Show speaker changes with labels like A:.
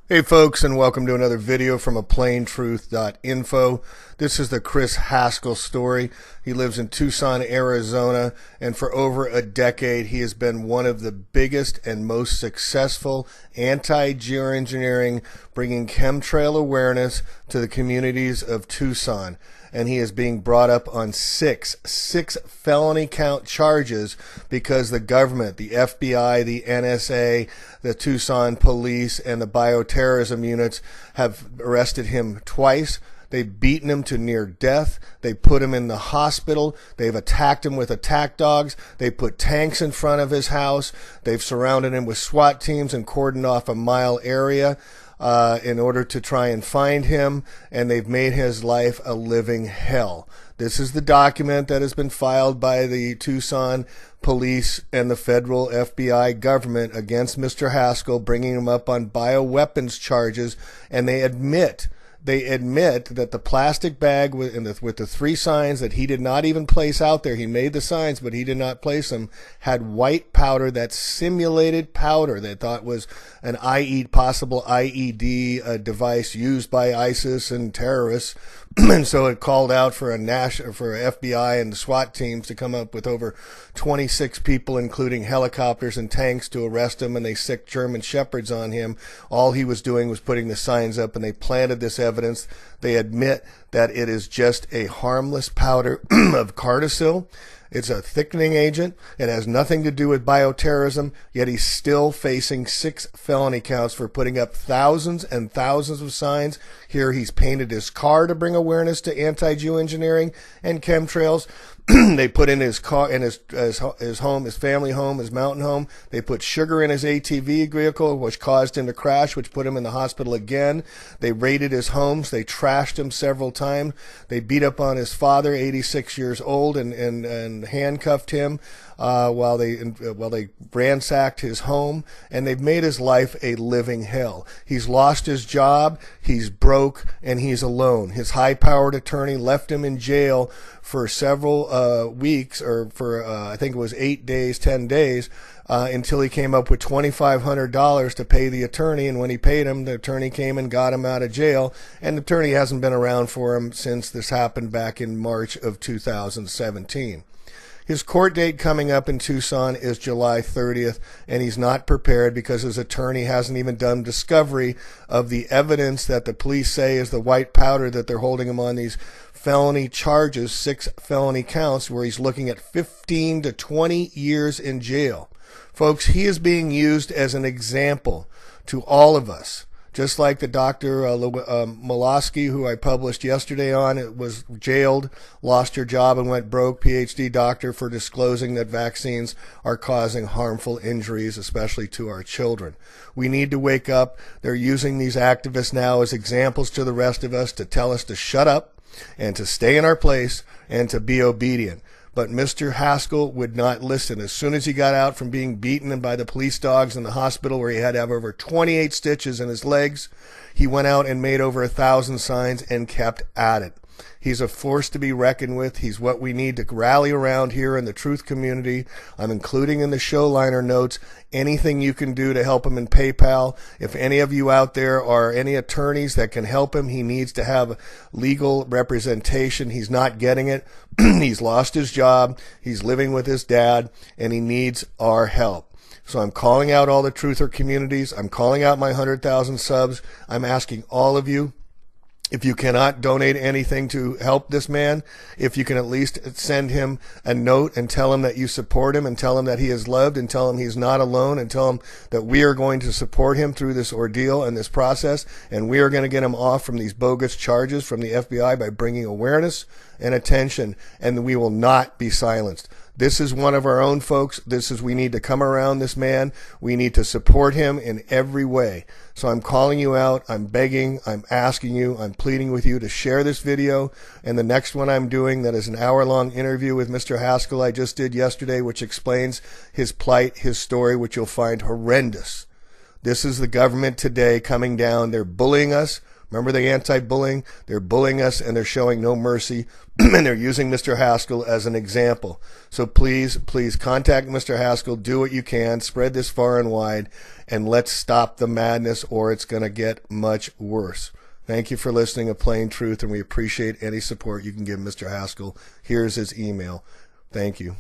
A: Hey folks, and welcome to another video from aplanetruth.info. This is the Chris Haskell story. He lives in Tucson, Arizona, and for over a decade he has been one of the biggest and most successful anti-geoengineering, bringing chemtrail awareness to the communities of Tucson. And he is being brought up on six felony count charges because the government, the FBI, the NSA, the Tucson police, and the bioterrorism units have arrested him twice. They've beaten him to near death. They put him in the hospital. They've attacked him with attack dogs. They put tanks in front of his house. They've surrounded him with SWAT teams and cordoned off a mile area in order to try and find him, and they've made his life a living hell. This is the document that has been filed by the Tucson police and the federal FBI government against Mr. Haskell, bringing him up on bioweapons charges, and they admit that the plastic bag with the three signs that he did not even place out there, he made the signs, but he did not place them, had white powder, that simulated powder they thought was an possible IED device used by ISIS and terrorists. And so it called out for FBI and the SWAT teams to come up with over 26 people, including helicopters and tanks, to arrest him, and they sicked German shepherds on him. All he was doing was putting the signs up, and they planted this evidence. They admit that it is just a harmless powder of Cardasil. It's a thickening agent. It has nothing to do with bioterrorism, yet he's still facing 6 felony counts for putting up thousands and thousands of signs. Here he's painted his car to bring awareness to anti-geoengineering and chemtrails. They put in his car, in his home, his family home, his mountain home. They put sugar in his ATV vehicle, which caused him to crash, which put him in the hospital again. They raided his homes. They trashed him several times. They beat up on his father, 86 years old, and handcuffed him while they ransacked his home, and they've made his life a living hell. He's lost his job, he's broke, and he's alone. His high-powered attorney left him in jail for several weeks, or for I think it was 8 days, 10 days, until he came up with $2,500 to pay the attorney. And when he paid him, the attorney came and got him out of jail, and the attorney hasn't been around for him since this happened back in March of 2017. His court date coming up in Tucson is July 30th, and he's not prepared because his attorney hasn't even done discovery of the evidence that the police say is the white powder that they're holding him on these felony charges, 6 felony counts, where he's looking at 15 to 20 years in jail. Folks, he is being used as an example to all of us. Just like the Dr. Molosky, who I published yesterday on, it was jailed, lost her job, and went broke, PhD doctor, for disclosing that vaccines are causing harmful injuries, especially to our children. We need to wake up. They're using these activists now as examples to the rest of us to tell us to shut up and to stay in our place and to be obedient. But Mr. Haskell would not listen. As soon as he got out from being beaten by the police dogs in the hospital, where he had to have over 28 stitches in his legs, he went out and made over 1,000 signs and kept at it. He's a force to be reckoned with. He's what we need to rally around here in the truth community. I'm including in the show liner notes anything you can do to help him in PayPal. If any of you out there are any attorneys that can help him, he needs to have legal representation. He's not getting it. He's lost his job. He's living with his dad, and he needs our help. So I'm calling out all the truther communities. I'm calling out my 100,000 subs. I'm asking all of you, if you cannot donate anything to help this man, if you can at least send him a note and tell him that you support him, and tell him that he is loved, and tell him he's not alone, and tell him that we are going to support him through this ordeal and this process, and we are going to get him off from these bogus charges from the FBI by bringing awareness and attention, and we will not be silenced. This is one of our own, folks. We need to come around this man. We need to support him in every way. So I'm calling you out. I'm begging. I'm asking you. I'm pleading with you to share this video. And the next one I'm doing, that is an hour-long interview with Mr. Haskell I just did yesterday, which explains his plight, his story, which you'll find horrendous. This is the government today coming down. They're bullying us, Remember the anti-bullying? They're bullying us and they're showing no mercy, and they're using Mr. Haskell as an example. So please, please contact Mr. Haskell. Do what you can. Spread this far and wide, and let's stop the madness, or it's going to get much worse. Thank you for listening to Plain Truth, and we appreciate any support you can give Mr. Haskell. Here's his email. Thank you.